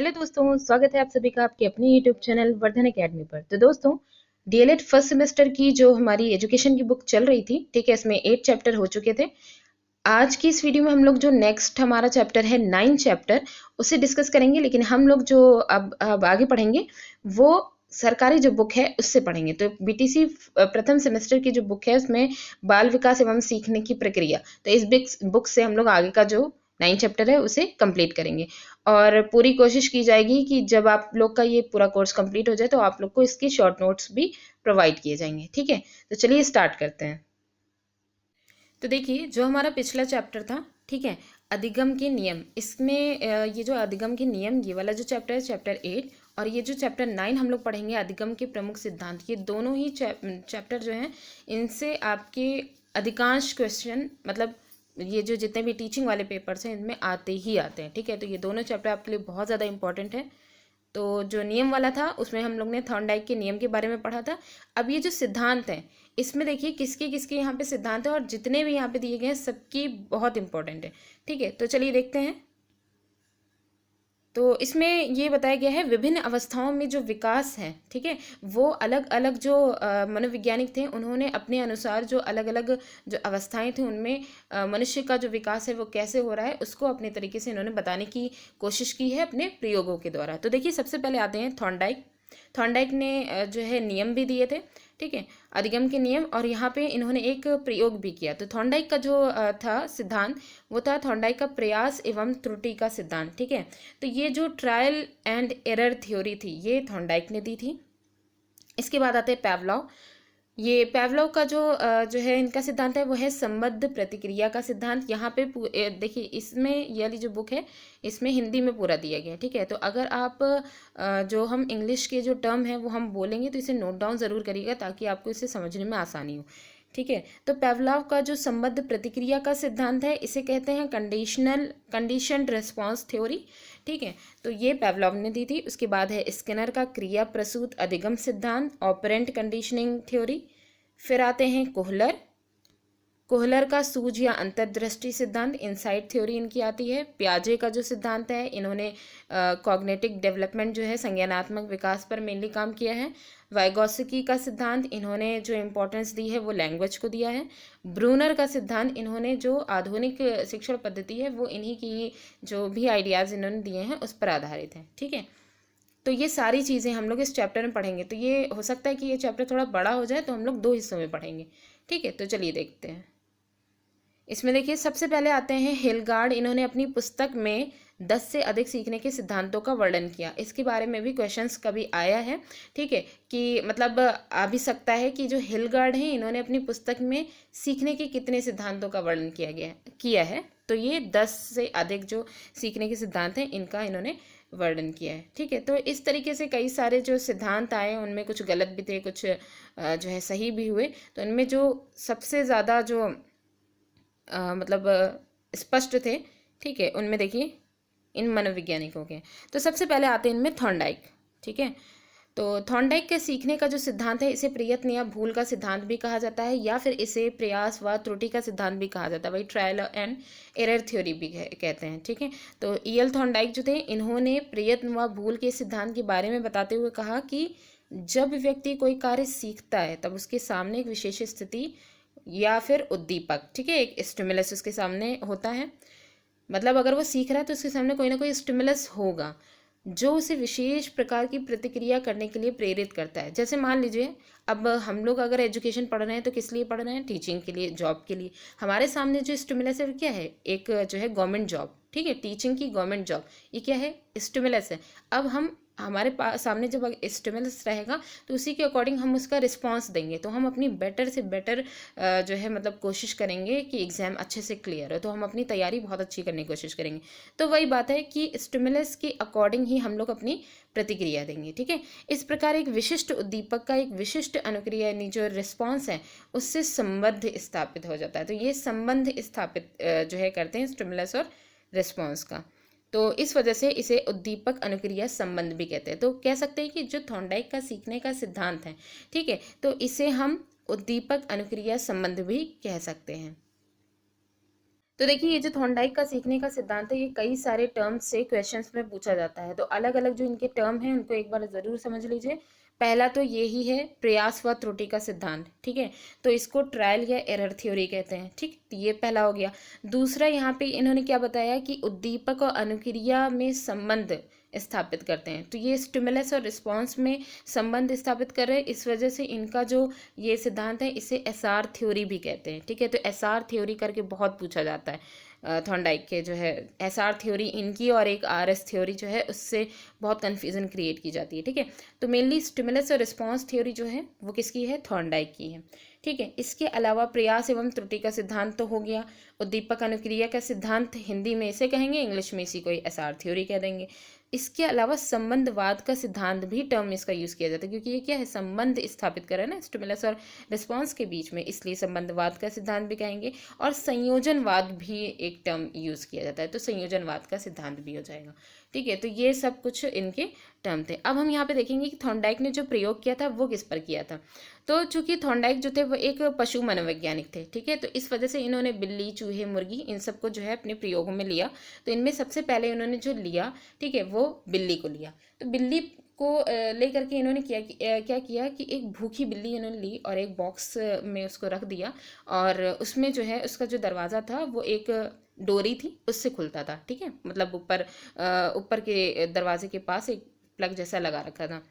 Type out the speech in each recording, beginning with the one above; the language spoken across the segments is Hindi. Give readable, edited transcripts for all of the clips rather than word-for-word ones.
हेलो दोस्तों, स्वागत है आप सभी का आपके अपने यूट्यूब चैनल वर्धन एकेडमी पर। तो दोस्तों, डीएलएड फर्स्ट सेमेस्टर की जो हमारी एजुकेशन की बुक चल रही थी, ठीक है, इसमें 8 चैप्टर हो चुके थे। आज की इस वीडियो में हम लोग जो नेक्स्ट हमारा चैप्टर है 9 चैप्टर, उसे डिस्कस करेंगे। लेकिन हम लोग जो अब आगे पढ़ेंगे वो सरकारी जो बुक है उससे पढ़ेंगे। तो बीटीसी प्रथम सेमेस्टर की जो बुक है उसमें बाल विकास एवं सीखने की प्रक्रिया, तो इस बुक से हम लोग आगे का जो 9 चैप्टर है उसे कंप्लीट करेंगे। और पूरी कोशिश की जाएगी कि जब आप लोग का ये पूरा कोर्स कंप्लीट हो जाए तो आप लोग को इसके शॉर्ट नोट्स भी प्रोवाइड किए जाएंगे। ठीक है, तो चलिए स्टार्ट करते हैं। तो देखिए, जो हमारा पिछला चैप्टर था, ठीक है, अधिगम के नियम, इसमें ये जो अधिगम के नियम, ये वाला जो चैप्टर है चैप्टर 8, और ये जो चैप्टर 9 हम लोग पढ़ेंगे अधिगम के प्रमुख सिद्धांत, ये दोनों ही चैप्टर जो हैं इनसे आपके अधिकांश क्वेश्चन, मतलब ये जो जितने भी टीचिंग वाले पेपर्स हैं इनमें आते ही आते हैं। ठीक है, तो ये दोनों चैप्टर आपके लिए बहुत ज़्यादा इंपॉर्टेंट है। तो जो नियम वाला था उसमें हम लोग ने थॉर्नडाइक के नियम के बारे में पढ़ा था। अब ये जो सिद्धांत हैं इसमें देखिए किसके किसके यहाँ पे सिद्धांत है, और जितने भी यहाँ पे दिए गए हैं सबकी बहुत इंपॉर्टेंट है। ठीक है, तो चलिए देखते हैं। तो इसमें ये बताया गया है विभिन्न अवस्थाओं में जो विकास है, ठीक है, वो अलग अलग जो मनोवैज्ञानिक थे उन्होंने अपने अनुसार जो अलग अलग जो अवस्थाएं थी उनमें मनुष्य का जो विकास है वो कैसे हो रहा है उसको अपने तरीके से इन्होंने बताने की कोशिश की है अपने प्रयोगों के द्वारा। तो देखिए, सबसे पहले आते हैं थॉर्नडाइक। थॉर्नडाइक ने जो है नियम भी दिए थे, ठीक है, अधिगम के नियम, और यहाँ पे इन्होंने एक प्रयोग भी किया। तो थॉर्नडाइक का जो था सिद्धांत, वो था थॉर्नडाइक का प्रयास एवं त्रुटि का सिद्धांत। ठीक है, तो ये जो ट्रायल एंड एरर थ्योरी थी ये थॉर्नडाइक ने दी थी। इसके बाद आते हैं पैवलॉव। ये पैवलॉव का जो है इनका सिद्धांत है वो है संबद्ध प्रतिक्रिया का सिद्धांत। यहाँ पे देखिए, इसमें ये वाली जो बुक है इसमें हिंदी में पूरा दिया गया है। ठीक है, तो अगर आप जो हम इंग्लिश के जो टर्म है वो हम बोलेंगे तो इसे नोट डाउन ज़रूर करिएगा ताकि आपको इसे समझने में आसानी हो। ठीक है, तो पैवलॉव का जो संबद्ध प्रतिक्रिया का सिद्धांत है इसे कहते हैं कंडीशनड रिस्पॉन्स थ्योरी। ठीक है, तो ये पैवलॉव ने दी थी। उसके बाद है स्किनर का क्रिया प्रसूत अधिगम सिद्धांत, ऑपरेंट कंडीशनिंग थ्योरी। फिर आते हैं कोहलर। कोहलर का सूझ या अंतर्दृष्टि सिद्धांत, इनसाइट थ्योरी इनकी आती है। पियाजे का जो सिद्धांत है, इन्होंने कॉग्निटिव डेवलपमेंट जो है संज्ञानात्मक विकास पर मेनली काम किया है। वाइगोत्स्की का सिद्धांत, इन्होंने जो इम्पोर्टेंस दी है वो लैंग्वेज को दिया है। ब्रूनर का सिद्धांत, इन्होंने जो आधुनिक शिक्षण पद्धति है वो इन्हीं की जो भी आइडियाज़ इन्होंने दिए हैं उस पर आधारित है। ठीक है, तो ये सारी चीज़ें हम लोग इस चैप्टर में पढ़ेंगे। तो ये हो सकता है कि ये चैप्टर थोड़ा बड़ा हो जाए तो हम लोग 2 हिस्सों में पढ़ेंगे। ठीक है, तो चलिए देखते हैं। इसमें देखिए, सबसे पहले आते हैं हिलगार्ड। इन्होंने अपनी पुस्तक में 10 से अधिक सीखने के सिद्धांतों का वर्णन किया। इसके बारे में भी क्वेश्चंस कभी आया है, ठीक है, कि मतलब आ भी सकता है कि जो हिलगार्ड हैं इन्होंने अपनी पुस्तक में सीखने के कितने सिद्धांतों का वर्णन किया है। तो ये 10 से अधिक जो सीखने के सिद्धांत हैं इनका इन्होंने वर्णन किया है। ठीक है, तो इस तरीके से कई सारे जो सिद्धांत आए उनमें कुछ गलत भी थे, कुछ जो है सही भी हुए। तो इनमें जो सबसे ज़्यादा जो मतलब स्पष्ट थे, ठीक है, उनमें देखिए इन मनोवैज्ञानिकों के। तो सबसे पहले आते हैं इनमें थॉर्नडाइक। ठीक है, तो थॉर्नडाइक के सीखने का जो सिद्धांत है इसे प्रयत्न या भूल का सिद्धांत भी कहा जाता है, या फिर इसे प्रयास व त्रुटि का सिद्धांत भी कहा जाता है, वही ट्रायल एंड एरर थ्योरी भी कहते हैं। ठीक है, तो ईएल थॉर्नडाइक जो थे इन्होंने प्रयत्न व भूल के सिद्धांत के बारे में बताते हुए कहा कि जब व्यक्ति कोई कार्य सीखता है तब उसके सामने एक विशेष स्थिति या फिर उद्दीपक, ठीक है, एक स्टिमुलस उसके सामने होता है। मतलब अगर वो सीख रहा है तो उसके सामने कोई ना कोई स्टिमुलस होगा जो उसे विशेष प्रकार की प्रतिक्रिया करने के लिए प्रेरित करता है। जैसे मान लीजिए, अब हम लोग अगर एजुकेशन पढ़ रहे हैं तो किस लिए पढ़ रहे हैं? टीचिंग के लिए, जॉब के लिए। हमारे सामने जो स्टिमुलस है वो क्या है? एक जो है गवर्नमेंट जॉब, ठीक है, टीचिंग की गवर्नमेंट जॉब, ये क्या है? स्टिमुलस है। अब हम हमारे पास सामने जब स्टिमुलस रहेगा तो उसी के अकॉर्डिंग हम उसका रिस्पॉन्स देंगे, तो हम अपनी बेटर से बेटर जो है मतलब कोशिश करेंगे कि एग्ज़ाम अच्छे से क्लियर हो, तो हम अपनी तैयारी बहुत अच्छी करने की कोशिश करेंगे। तो वही बात है कि स्टिमुलस के अकॉर्डिंग ही हम लोग अपनी प्रतिक्रिया देंगे। ठीक है, इस प्रकार एक विशिष्ट उद्दीपक का एक विशिष्ट अनुक्रिया यानी जो रिस्पॉन्स है उससे संबंध स्थापित हो जाता है। तो ये संबंध स्थापित जो है करते हैं स्टिमुलस और रिस्पॉन्स का। तो इस वजह से इसे उद्दीपक अनुक्रिया संबंध भी कहते हैं। तो कह सकते हैं कि जो थॉर्नडाइक का सीखने का सिद्धांत है, ठीक है, तो इसे हम उद्दीपक अनुक्रिया संबंध भी कह सकते हैं। तो देखिए, ये जो थॉर्नडाइक का सीखने का सिद्धांत है, ये कई सारे टर्म्स से क्वेश्चंस में पूछा जाता है। तो अलग अलग जो इनके टर्म हैं उनको एक बार ज़रूर समझ लीजिए। पहला तो यही है प्रयास व त्रुटि का सिद्धांत, ठीक है। तो इसको ट्रायल या एरर थ्योरी कहते हैं, ठीक। तो ये पहला हो गया। दूसरा यहाँ पे इन्होंने क्या बताया कि उद्दीपक और अनुक्रिया में संबंध स्थापित करते हैं। तो ये स्टिमुलस और रिस्पॉन्स में संबंध स्थापित कर रहे हैं। इस वजह से इनका जो ये सिद्धांत है इसे एसआर थ्योरी भी कहते हैं, ठीक है। तो एसआर थ्योरी करके बहुत पूछा जाता है। थॉर्नडाइक के जो है एसआर थ्योरी इनकी, और एक आरएस थ्योरी जो है उससे बहुत कन्फ्यूजन क्रिएट की जाती है, ठीक है। तो मेनली स्टिमुलस और रिस्पॉन्स थ्योरी जो है वो किसकी है, थॉर्नडाइक की है, ठीक है। इसके अलावा प्रयास एवं त्रुटि का सिद्धांत तो हो गया। उद्दीपक अनुक्रिया का सिद्धांत हिंदी में इसे कहेंगे, इंग्लिश में इसी को एसआर थ्योरी कह देंगे। इसके अलावा संबंधवाद का सिद्धांत भी टर्म इसका यूज़ किया जाता है, क्योंकि ये क्या है, संबंध स्थापित कर रहा है ना स्टिमुलस और रिस्पॉन्स के बीच में, इसलिए संबंधवाद का सिद्धांत भी कहेंगे। और संयोजनवाद भी एक टर्म यूज़ किया जाता है, तो संयोजनवाद का सिद्धांत भी हो जाएगा, ठीक है। तो ये सब कुछ इनके टर्म थे। अब हम यहाँ पे देखेंगे कि थॉर्नडाइक ने जो प्रयोग किया था वो किस पर किया था। तो चूंकि थॉर्नडाइक जो थे वो एक पशु मनोवैज्ञानिक थे, ठीक है। तो इस वजह से इन्होंने बिल्ली, चूहे, मुर्गी इन सबको जो है अपने प्रयोगों में लिया। तो इनमें सबसे पहले इन्होंने जो लिया, ठीक है, वो बिल्ली को लिया। तो बिल्ली को लेकर के इन्होंने क्या किया कि एक भूखी बिल्ली इन्होंने ली और एक बॉक्स में उसको रख दिया, और उसमें जो है उसका जो दरवाज़ा था वो एक डोरी थी उससे खुलता था, ठीक है। मतलब ऊपर के दरवाजे के पास एक प्लग जैसा लगा रखा था।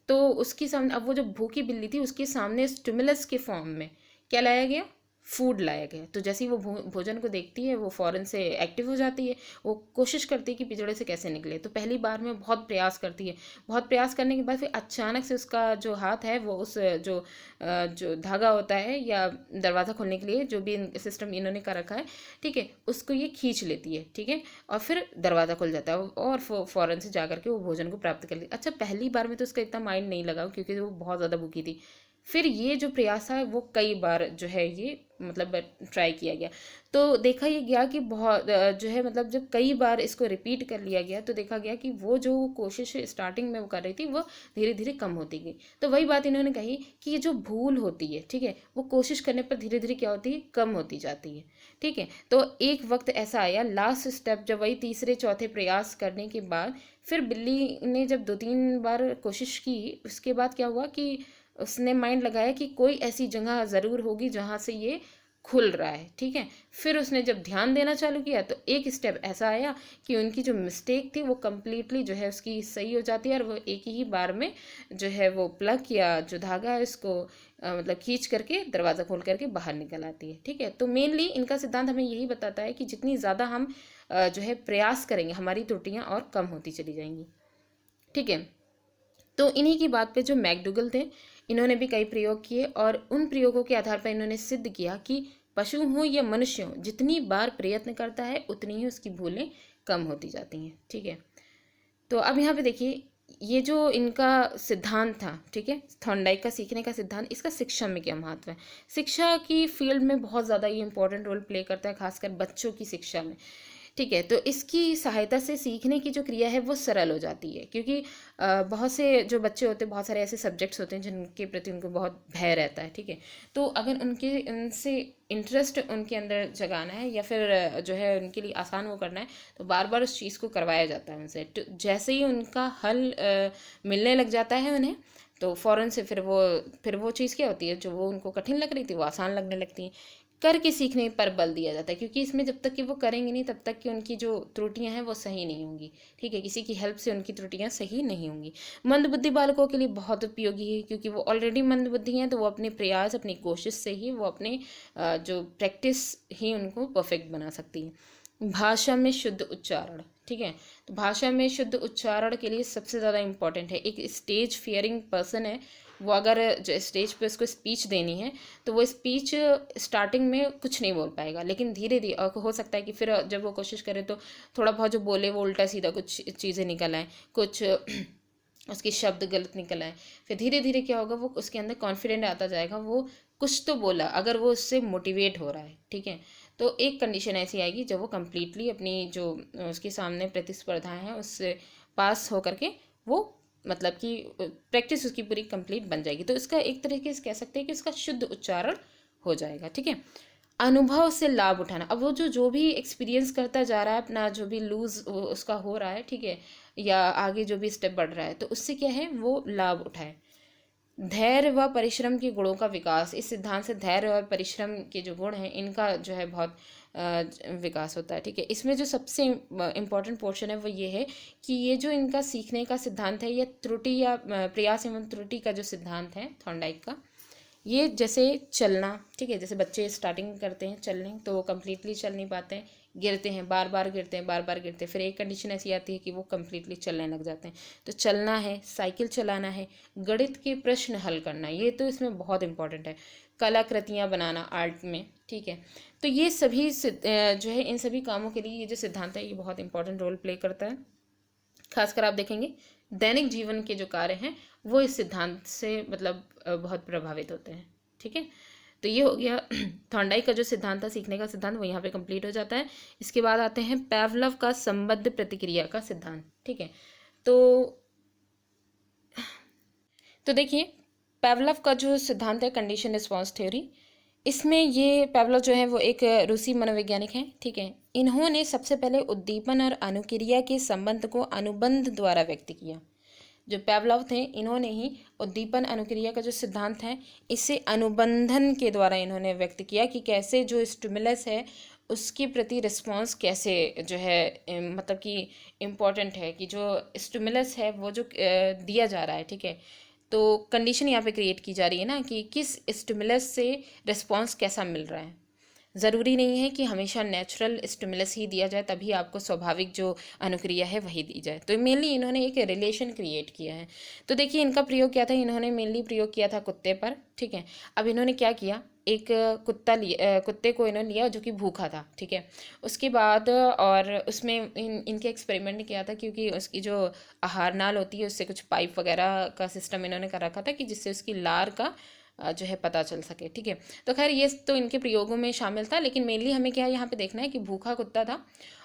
तो उसके सामने अब वो जो भूखी बिल्ली थी उसके सामने स्टिमुलस के फॉर्म में क्या लाया गया, फूड लाया गया। तो जैसे ही वो भोजन को देखती है वो फ़ौरन से एक्टिव हो जाती है, वो कोशिश करती है कि पिंजड़े से कैसे निकले। तो पहली बार में बहुत प्रयास करती है, बहुत प्रयास करने के बाद फिर अचानक से उसका जो हाथ है वो उस जो धागा होता है या दरवाज़ा खोलने के लिए जो भी सिस्टम इन्होंने कर रखा है, ठीक है, उसको ये खींच लेती है, ठीक है। और फिर दरवाज़ा खुल जाता है और फ़ौरन से जा करके वो भोजन को प्राप्त कर लेती है। अच्छा, पहली बार में तो उसका इतना माइंड नहीं लगा क्योंकि वो बहुत ज़्यादा भूखी थी। फिर ये जो प्रयास है वो कई बार जो है ये मतलब ट्राई किया गया। तो देखा ये गया कि बहुत जो है मतलब जब कई बार इसको रिपीट कर लिया गया तो देखा गया कि वो जो कोशिश स्टार्टिंग में वो कर रही थी वो धीरे धीरे कम होती गई। तो वही बात इन्होंने कही कि ये जो भूल होती है, ठीक है, वो कोशिश करने पर धीरे धीरे क्या होती है, कम होती जाती है, ठीक है। तो एक वक्त ऐसा आया, लास्ट स्टेप, जब वही तीसरे चौथे प्रयास करने के बाद फिर बिल्ली ने जब 2-3 बार कोशिश की, उसके बाद क्या हुआ कि उसने माइंड लगाया कि कोई ऐसी जगह ज़रूर होगी जहाँ से ये खुल रहा है, ठीक है। फिर उसने जब ध्यान देना चालू किया तो एक स्टेप ऐसा आया कि उनकी जो मिस्टेक थी वो कम्प्लीटली जो है उसकी सही हो जाती है, और वो एक ही बार में जो है वो प्लग या जो धागा है उसको मतलब खींच करके दरवाज़ा खोल करके बाहर निकल आती है, ठीक है। तो मेनली इनका सिद्धांत हमें यही बताता है कि जितनी ज़्यादा हम जो है प्रयास करेंगे हमारी त्रुटियाँ और कम होती चली जाएंगी, ठीक है। तो इन्हीं की बात पे जो मैकडूगल थे इन्होंने भी कई प्रयोग किए, और उन प्रयोगों के आधार पर इन्होंने सिद्ध किया कि पशु हो या मनुष्य हो, जितनी बार प्रयत्न करता है उतनी ही उसकी भूलें कम होती जाती हैं, ठीक है। तो अब यहाँ पे देखिए, ये जो इनका सिद्धांत था, ठीक है, थॉर्नडाइक का सीखने का सिद्धांत, इसका शिक्षा में क्या महत्व है। शिक्षा की फील्ड में बहुत ज़्यादा ये इंपॉर्टेंट रोल प्ले करता है, खासकर बच्चों की शिक्षा में, ठीक है। तो इसकी सहायता से सीखने की जो क्रिया है वो सरल हो जाती है, क्योंकि बहुत से जो बच्चे होते हैं, बहुत सारे ऐसे सब्जेक्ट्स होते हैं जिनके प्रति उनको बहुत भय रहता है, ठीक है। तो अगर उनसे इंटरेस्ट उनके अंदर जगाना है या फिर जो है उनके लिए आसान वो करना है, तो बार बार उस चीज़ को करवाया जाता है उनसे। तो जैसे ही उनका हल मिलने लग जाता है उन्हें, तो फ़ौरन से फिर वो चीज़ क्या होती है, जो वो उनको कठिन लग रही थी वो आसान लगने लगती है। करके सीखने पर बल दिया जाता है, क्योंकि इसमें जब तक कि वो करेंगे नहीं तब तक कि उनकी जो त्रुटियां हैं वो सही नहीं होंगी, ठीक है। किसी की हेल्प से उनकी त्रुटियां सही नहीं होंगी। मंदबुद्धि बालकों के लिए बहुत उपयोगी है, क्योंकि वो ऑलरेडी मंदबुद्धि हैं, तो वो अपने प्रयास, अपनी कोशिश से ही वो अपने जो प्रैक्टिस ही उनको परफेक्ट बना सकती है। भाषा में शुद्ध उच्चारण, ठीक है। तो भाषा में शुद्ध उच्चारण के लिए सबसे ज़्यादा इम्पॉर्टेंट है, एक स्टेज फियरिंग पर्सन है वो, अगर जो स्टेज पे उसको स्पीच देनी है तो वो स्पीच स्टार्टिंग में कुछ नहीं बोल पाएगा, लेकिन धीरे धीरे हो सकता है कि फिर जब वो कोशिश करे तो थोड़ा बहुत जो बोले वो उल्टा सीधा कुछ चीज़ें निकल आए, कुछ उसके शब्द गलत निकल आए। फिर धीरे धीरे क्या होगा, वो उसके अंदर कॉन्फिडेंट आता जाएगा, वो कुछ तो बोला अगर वो उससे मोटिवेट हो रहा है, ठीक है। तो एक कंडीशन ऐसी आएगी जब वो कम्प्लीटली अपनी जो उसके सामने प्रतिस्पर्धाएं हैं उससे पास होकर के वो मतलब कि प्रैक्टिस उसकी पूरी कंप्लीट बन जाएगी। तो इसका एक तरीके से कह सकते हैं कि उसका शुद्ध उच्चारण हो जाएगा, ठीक है। अनुभव से लाभ उठाना। अब वो जो भी एक्सपीरियंस करता जा रहा है, अपना जो भी लूज उसका हो रहा है, ठीक है, या आगे जो भी स्टेप बढ़ रहा है, तो उससे क्या है, वो लाभ उठाए। धैर्य व परिश्रम के गुणों का विकास। इस सिद्धांत से धैर्य और परिश्रम के जो गुण हैं इनका जो है बहुत विकास होता है, ठीक है। इसमें जो सबसे इम्पोर्टेंट पोर्शन है वो ये है कि ये जो इनका सीखने का सिद्धांत है, ये त्रुटि या प्रयास एवं त्रुटि का जो सिद्धांत है थॉर्नडाइक का, ये जैसे चलना, ठीक है, जैसे बच्चे स्टार्टिंग करते हैं चलने तो वो कम्प्लीटली चल नहीं पाते हैं, गिरते हैं, बार बार गिरते हैं, बार बार गिरते हैं, फिर एक कंडीशन ऐसी आती है कि वो कम्प्लीटली चलने लग जाते हैं। तो चलना है, साइकिल चलाना है, गणित के प्रश्न हल करना, ये तो इसमें बहुत इंपॉर्टेंट है, कलाकृतियाँ बनाना आर्ट में, ठीक है। तो ये सभी जो है इन सभी कामों के लिए ये जो सिद्धांत है ये बहुत इंपॉर्टेंट रोल प्ले करता है। खासकर आप देखेंगे दैनिक जीवन के जो कार्य हैं वो इस सिद्धांत से मतलब बहुत प्रभावित होते हैं, ठीक है। तो ये हो गया थॉर्नडाइक का जो सिद्धांत था, सीखने का सिद्धांत, वो यहाँ पे कंप्लीट हो जाता है। इसके बाद आते हैं पावलोव का संबद्ध प्रतिक्रिया का सिद्धांत, ठीक है। तो देखिए पावलोव का जो सिद्धांत है कंडीशन रिस्पॉन्स थ्योरी, इसमें ये पावलोव जो है वो एक रूसी मनोवैज्ञानिक हैं, ठीक है। इन्होंने सबसे पहले उद्दीपन और अनुक्रिया के संबंध को अनुबंध द्वारा व्यक्त किया। जो पावलोव थे इन्होंने ही उद्दीपन अनुक्रिया का जो सिद्धांत है इसे अनुबंधन के द्वारा इन्होंने व्यक्त किया कि कैसे जो स्टिमुलस है उसके प्रति रिस्पॉन्स कैसे जो है मतलब कि इम्पॉर्टेंट है, कि जो स्टिमुलस है वो जो दिया जा रहा है, ठीक है। तो कंडीशन यहाँ पे क्रिएट की जा रही है ना कि किस स्टिमुलस से रिस्पॉन्स कैसा मिल रहा है। ज़रूरी नहीं है कि हमेशा नेचुरल स्टिमुलस ही दिया जाए तभी आपको स्वाभाविक जो अनुक्रिया है वही दी जाए। तो मेनली इन्होंने एक रिलेशन क्रिएट किया है। तो देखिए इनका प्रयोग क्या था, इन्होंने मेनली प्रयोग किया था कुत्ते पर, ठीक है। अब इन्होंने क्या किया, एक कुत्ते को इन्होंने लिया जो कि भूखा था, ठीक है। उसके बाद और उसमें इनके एक्सपेरिमेंट किया था क्योंकि उसकी जो आहार नाल होती है उससे कुछ पाइप वगैरह का सिस्टम इन्होंने कर रखा था कि जिससे उसकी लार का जो है पता चल सके, ठीक है। तो खैर ये तो इनके प्रयोगों में शामिल था, लेकिन मेनली हमें क्या यहाँ पे देखना है कि भूखा कुत्ता था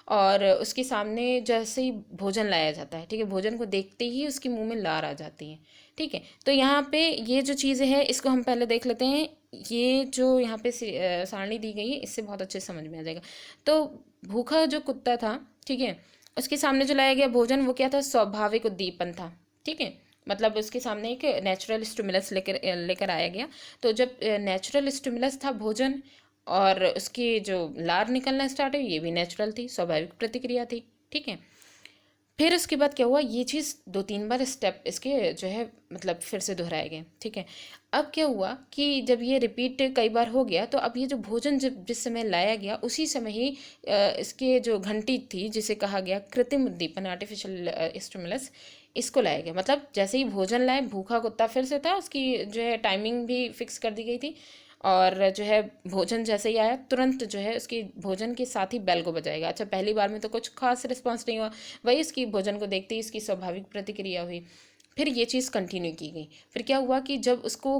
और उसके सामने जैसे ही भोजन लाया जाता है, ठीक है, भोजन को देखते ही उसके मुंह में लार आ जाती है, ठीक है। तो यहाँ पे ये जो चीज़ें हैं इसको हम पहले देख लेते हैं। ये जो यहाँ पे सारणी दी गई है इससे बहुत अच्छे से समझ में आ जाएगा। तो भूखा जो कुत्ता था, ठीक है, उसके सामने जो लाया गया भोजन वो क्या था, स्वाभाविक उद्दीपन था, ठीक है। मतलब उसके सामने एक नेचुरल स्टिमुलस लेकर लेकर आया गया। तो जब नेचुरल स्टिमुलस था भोजन और उसकी जो लार निकलना स्टार्ट हुई, ये भी नेचुरल थी, स्वाभाविक प्रतिक्रिया थी, ठीक है। फिर उसके बाद क्या हुआ, ये चीज़ 2-3 बार स्टेप इसके जो है मतलब फिर से दोहराए गए, ठीक है। अब क्या हुआ कि जब ये रिपीट कई बार हो गया तो अब ये जो भोजन जब जिस समय लाया गया उसी समय ही इसके जो घंटी थी जिसे कहा गया कृत्रिम उद्दीपन आर्टिफिशियल स्टिमुलस, इसको लाया गया। मतलब जैसे ही भोजन लाए, भूखा कुत्ता फिर से था, उसकी जो है टाइमिंग भी फिक्स कर दी गई थी और जो है भोजन जैसे ही आया तुरंत जो है उसकी भोजन के साथ ही बेल को बजाएगा। अच्छा पहली बार में तो कुछ खास रिस्पांस नहीं हुआ, वही इसकी भोजन को देखते ही इसकी स्वाभाविक प्रतिक्रिया हुई। फिर ये चीज़ कंटिन्यू की गई। फिर क्या हुआ कि जब उसको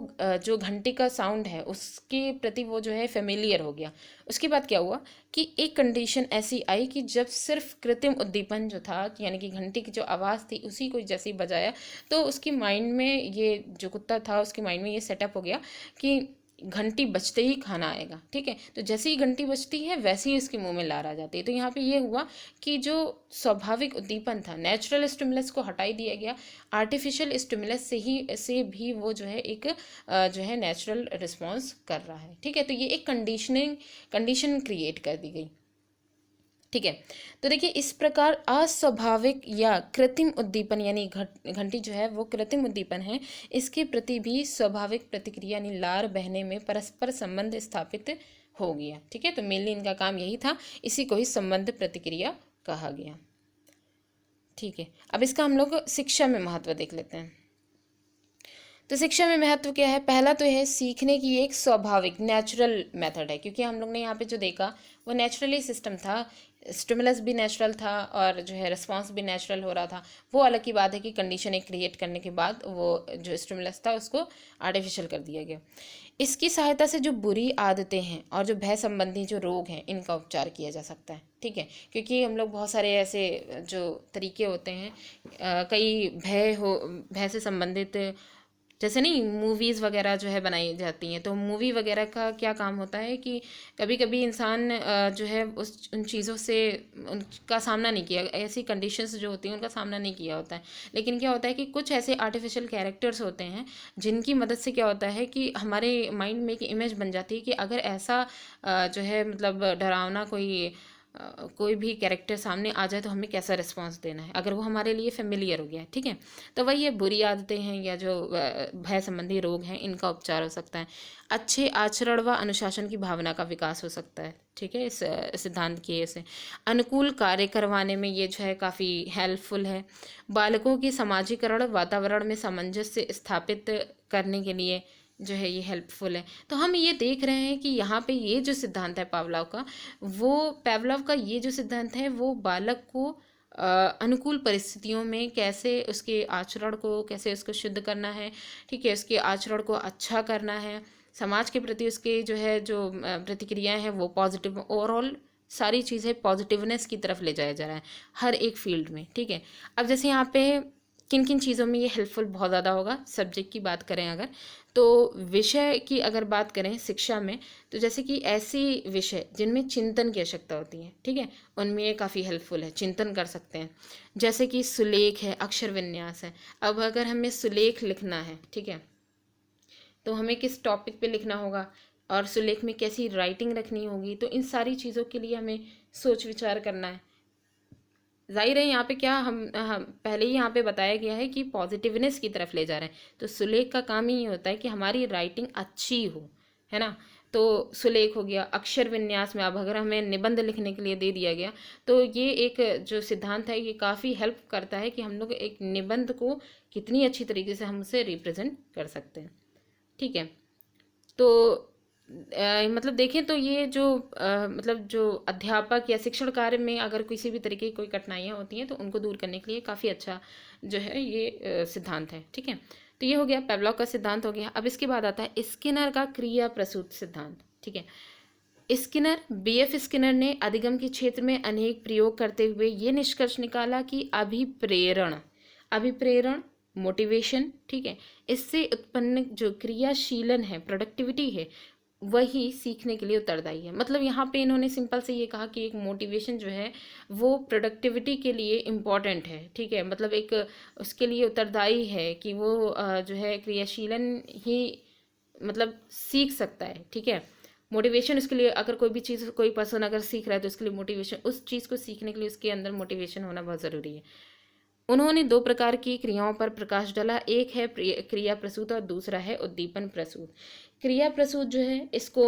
जो घंटी का साउंड है उसके प्रति वो जो है फेमिलियर हो गया। उसके बाद क्या हुआ कि एक कंडीशन ऐसी आई कि जब सिर्फ कृत्रिम उद्दीपन जो था यानी कि घंटी की जो आवाज़ थी उसी को जैसे ही बजाया तो उसकी माइंड में ये जो कुत्ता था उसके माइंड में ये सेटअप हो गया कि घंटी बजते ही खाना आएगा, ठीक है। तो जैसे ही घंटी बजती है वैसे ही इसके मुंह में लार आ जाती है। तो यहाँ पे ये हुआ कि जो स्वाभाविक उद्दीपन था, नेचुरल स्टिमुलस को हटाई दिया गया, आर्टिफिशियल स्टिमुलस से भी वो जो है एक जो है नेचुरल रिस्पॉन्स कर रहा है, ठीक है। तो ये एक कंडीशन क्रिएट कर दी गई, ठीक है। तो देखिए इस प्रकार अस्वाभाविक या कृत्रिम उद्दीपन यानी घंटी जो है वो कृत्रिम उद्दीपन है, इसके प्रति भी स्वाभाविक प्रतिक्रिया यानी लार बहने में परस्पर संबंध स्थापित हो गया, ठीक है। तो मेनली इनका काम यही था, इसी को ही संबंध प्रतिक्रिया कहा गया, ठीक है। अब इसका हम लोग शिक्षा में महत्व देख लेते हैं। तो शिक्षा में महत्व क्या है, पहला तो है सीखने की एक स्वाभाविक नेचुरल मेथड है, क्योंकि हम लोग ने यहाँ पे जो देखा वो नेचुरली सिस्टम था, स्टिमुलस भी नेचुरल था और जो है रिस्पांस भी नेचुरल हो रहा था। वो अलग की बात है कि कंडीशन एक क्रिएट करने के बाद वो जो स्टिमुलस था उसको आर्टिफिशियल कर दिया गया। इसकी सहायता से जो बुरी आदतें हैं और जो भय संबंधी जो रोग हैं इनका उपचार किया जा सकता है, ठीक है। क्योंकि हम लोग बहुत सारे ऐसे जो तरीके होते हैं, कई भय से संबंधित जैसे नहीं मूवीज़ वगैरह जो है बनाई जाती हैं, तो मूवी वगैरह का क्या काम होता है कि कभी कभी इंसान जो है उन चीज़ों से उनका सामना नहीं किया, ऐसी कंडीशंस जो होती हैं उनका सामना नहीं किया होता है। लेकिन क्या होता है कि कुछ ऐसे आर्टिफिशियल कैरेक्टर्स होते हैं जिनकी मदद से क्या होता है कि हमारे माइंड में एक इमेज बन जाती है कि अगर ऐसा जो है मतलब डरावना कोई भी कैरेक्टर सामने आ जाए तो हमें कैसा रिस्पॉन्स देना है, अगर वो हमारे लिए फेमिलियर हो गया है, ठीक है। तो वही है, बुरी आदतें हैं या जो भय संबंधी रोग हैं, इनका उपचार हो सकता है। अच्छे आचरण व अनुशासन की भावना का विकास हो सकता है, ठीक है, इस सिद्धांत की से अनुकूल कार्य करवाने में ये जो है काफ़ी हेल्पफुल है। बालकों की समाजीकरण वातावरण में सामंजस्य स्थापित करने के लिए जो है ये हेल्पफुल है। तो हम ये देख रहे हैं कि यहाँ पे ये जो सिद्धांत है पावलोव का ये जो सिद्धांत है वो बालक को अनुकूल परिस्थितियों में कैसे उसके आचरण को कैसे उसको शुद्ध करना है, ठीक है, उसके आचरण को अच्छा करना है, समाज के प्रति उसके जो है जो प्रतिक्रियाएं हैं वो पॉजिटिव, ओवरऑल सारी चीज़ें पॉजिटिवनेस की तरफ ले जाया जा रहा है हर एक फील्ड में, ठीक है। अब जैसे यहाँ पे किन किन चीज़ों में ये हेल्पफुल बहुत ज़्यादा होगा, सब्जेक्ट की बात करें अगर, तो विषय की अगर बात करें शिक्षा में, तो जैसे कि ऐसी विषय जिनमें चिंतन की आवश्यकता होती है, ठीक है, उनमें ये काफ़ी हेल्पफुल है, चिंतन कर सकते हैं। जैसे कि सुलेख है, अक्षर विन्यास है। अब अगर हमें सुलेख लिखना है, ठीक है, तो हमें किस टॉपिक पे लिखना होगा और सुलेख में कैसी राइटिंग रखनी होगी, तो इन सारी चीज़ों के लिए हमें सोच विचार करना है। जाहिर है यहाँ पे क्या हम पहले ही यहाँ पे बताया गया है कि पॉजिटिवनेस की तरफ ले जा रहे हैं, तो सुलेख का काम ही ये होता है कि हमारी राइटिंग अच्छी हो, है ना। तो सुलेख हो गया। अक्षर विन्यास में अब अगर हमें निबंध लिखने के लिए दे दिया गया, तो ये एक जो सिद्धांत है ये काफ़ी हेल्प करता है कि हम लोग एक निबंध को कितनी अच्छी तरीके से हम उसे रिप्रेजेंट कर सकते हैं, ठीक है। तो मतलब देखें तो ये जो मतलब जो अध्यापक या शिक्षण कार्य में अगर किसी भी तरीके की कोई कठिनाइयाँ होती हैं तो उनको दूर करने के लिए काफ़ी अच्छा जो है ये सिद्धांत है, ठीक है। तो ये हो गया पेवलॉव का सिद्धांत हो गया। अब इसके बाद आता है स्किनर का क्रिया प्रसूत सिद्धांत, ठीक है। स्किनर बीएफ स्किनर ने अधिगम के क्षेत्र में अनेक प्रयोग करते हुए ये निष्कर्ष निकाला कि अभिप्रेरण मोटिवेशन, ठीक है, इससे उत्पन्न जो क्रियाशीलन है प्रोडक्टिविटी है वही सीखने के लिए उत्तरदायी है। मतलब यहाँ पे इन्होंने सिंपल से ये कहा कि एक मोटिवेशन जो है वो प्रोडक्टिविटी के लिए इम्पॉर्टेंट है, ठीक है, मतलब एक उसके लिए उत्तरदायी है कि वो जो है क्रियाशीलन ही मतलब सीख सकता है, ठीक है। मोटिवेशन उसके लिए, अगर कोई भी चीज़ कोई पर्सन अगर सीख रहा है तो उसके लिए मोटिवेशन, उस चीज़ को सीखने के लिए उसके अंदर मोटिवेशन होना बहुत ज़रूरी है। उन्होंने दो प्रकार की क्रियाओं पर प्रकाश डाला, एक है क्रिया प्रसूत और दूसरा है उद्दीपन प्रसूत। क्रिया प्रसूत जो है इसको